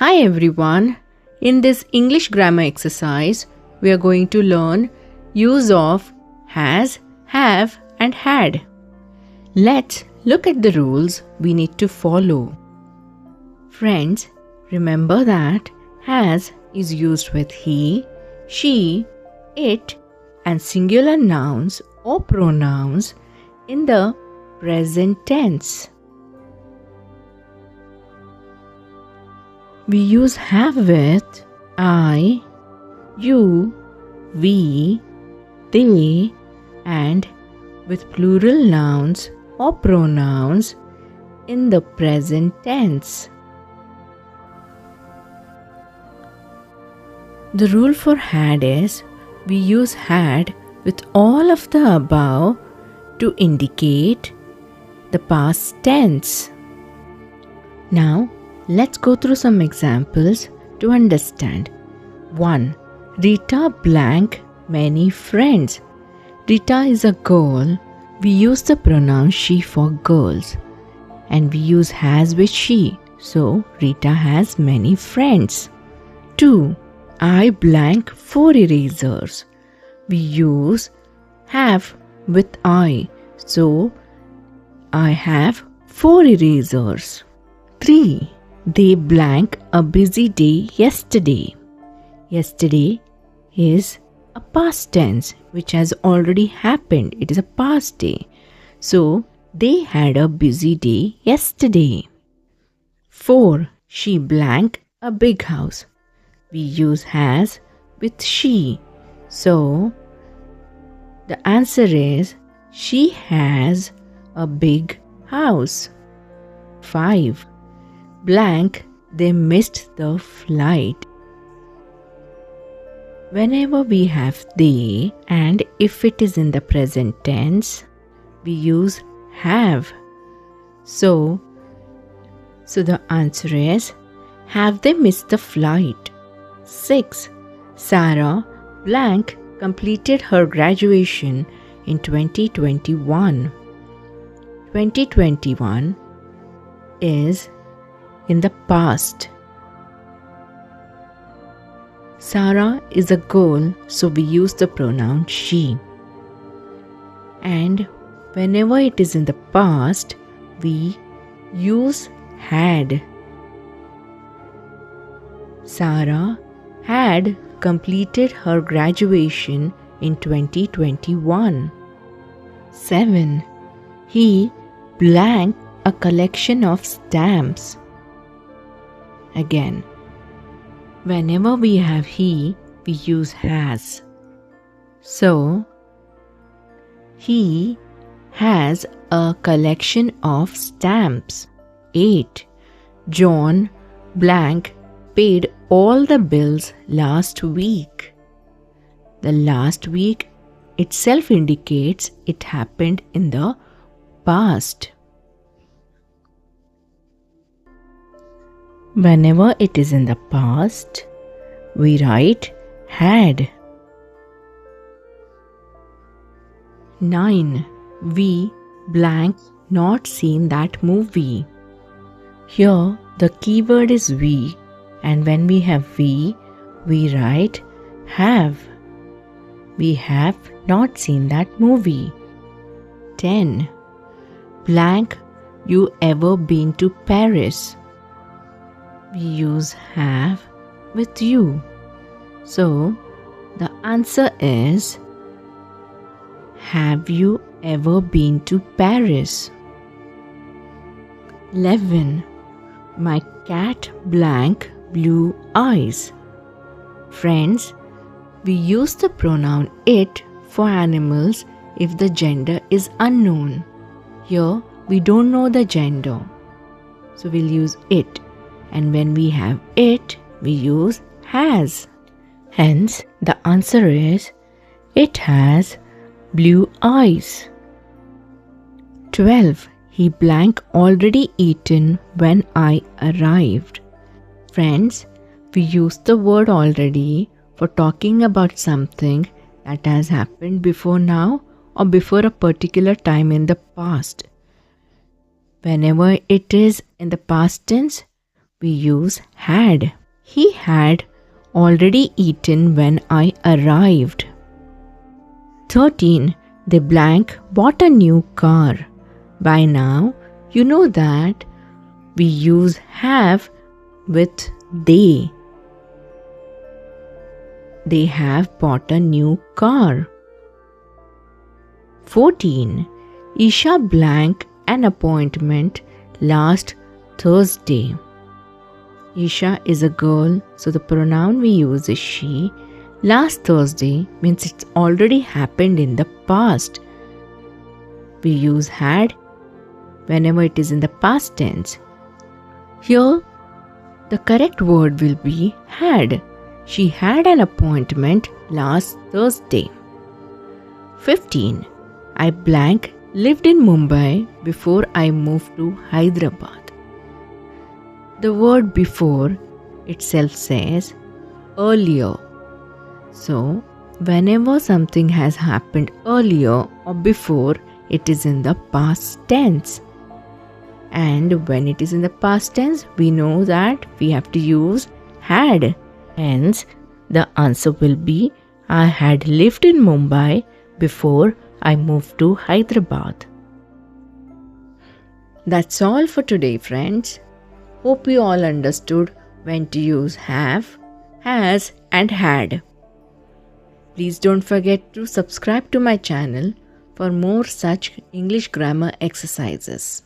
Hi everyone. In this English grammar exercise, we are going to learn use of has, have and had. Let's look at the rules we need to follow. Friends, remember that has is used with he, she, it and singular nouns or pronouns in the present tense. We use have with I, you, we, they and with plural nouns or pronouns in the present tense. The rule for had is we use had with all of the above to indicate the past tense. Now, let's go through some examples to understand. 1. Rita blank many friends. Rita is a girl. We use the pronoun she for girls. And we use has with she. So, Rita has many friends. 2. I blank 4 erasers. We use have with I. So, I have 4 erasers. 3. They blank a busy day yesterday. Yesterday is a past tense which has already happened. It is a past day. So, they had a busy day yesterday. 4. She blank a big house. We use has with she. So, the answer is she has a big house. 5. Blank, they missed the flight. Whenever we have they and if it is in the present tense, we use have. So the answer is have they missed the flight? 6. Sarah blank completed her graduation in 2021. 2021 is in the past. Sarah is a girl, so we use the pronoun she. And whenever it is in the past, we use had. Sarah had completed her graduation in 2021. 7. He blank a collection of stamps. Again, whenever we have he, we use has. So, he has a collection of stamps. 8. John blank paid all the bills last week. The last week itself indicates it happened in the past. Whenever it is in the past, we write had. 9. We blank not seen that movie. Here the keyword is we, and when we have we write have. We have not seen that movie. 10. Blank you ever been to Paris. We use have with you. So, the answer is have you ever been to Paris? 11. My cat blank blue eyes. Friends, we use the pronoun it for animals if the gender is unknown. Here, we don't know the gender. So, we'll use it. And when we have it, we use has. Hence, the answer is it has blue eyes. 12. He blank already eaten when I arrived. Friends, we use the word already for talking about something that has happened before now or before a particular time in the past. Whenever it is in the past tense, we use had. He had already eaten when I arrived. 13. They blank bought a new car. By now, you know that we use have with they. They have bought a new car. 14. Isha blank an appointment last Thursday. Isha is a girl, so the pronoun we use is she. Last Thursday means it's already happened in the past. We use had whenever it is in the past tense. Here, the correct word will be had. She had an appointment last Thursday. 15. I blank lived in Mumbai before I moved to Hyderabad. The word before itself says earlier. So, whenever something has happened earlier or before, it is in the past tense. And when it is in the past tense, we know that we have to use had. Hence, the answer will be I had lived in Mumbai before I moved to Hyderabad. That's all for today, friends. Hope you all understood when to use have, has, and had. Please don't forget to subscribe to my channel for more such English grammar exercises.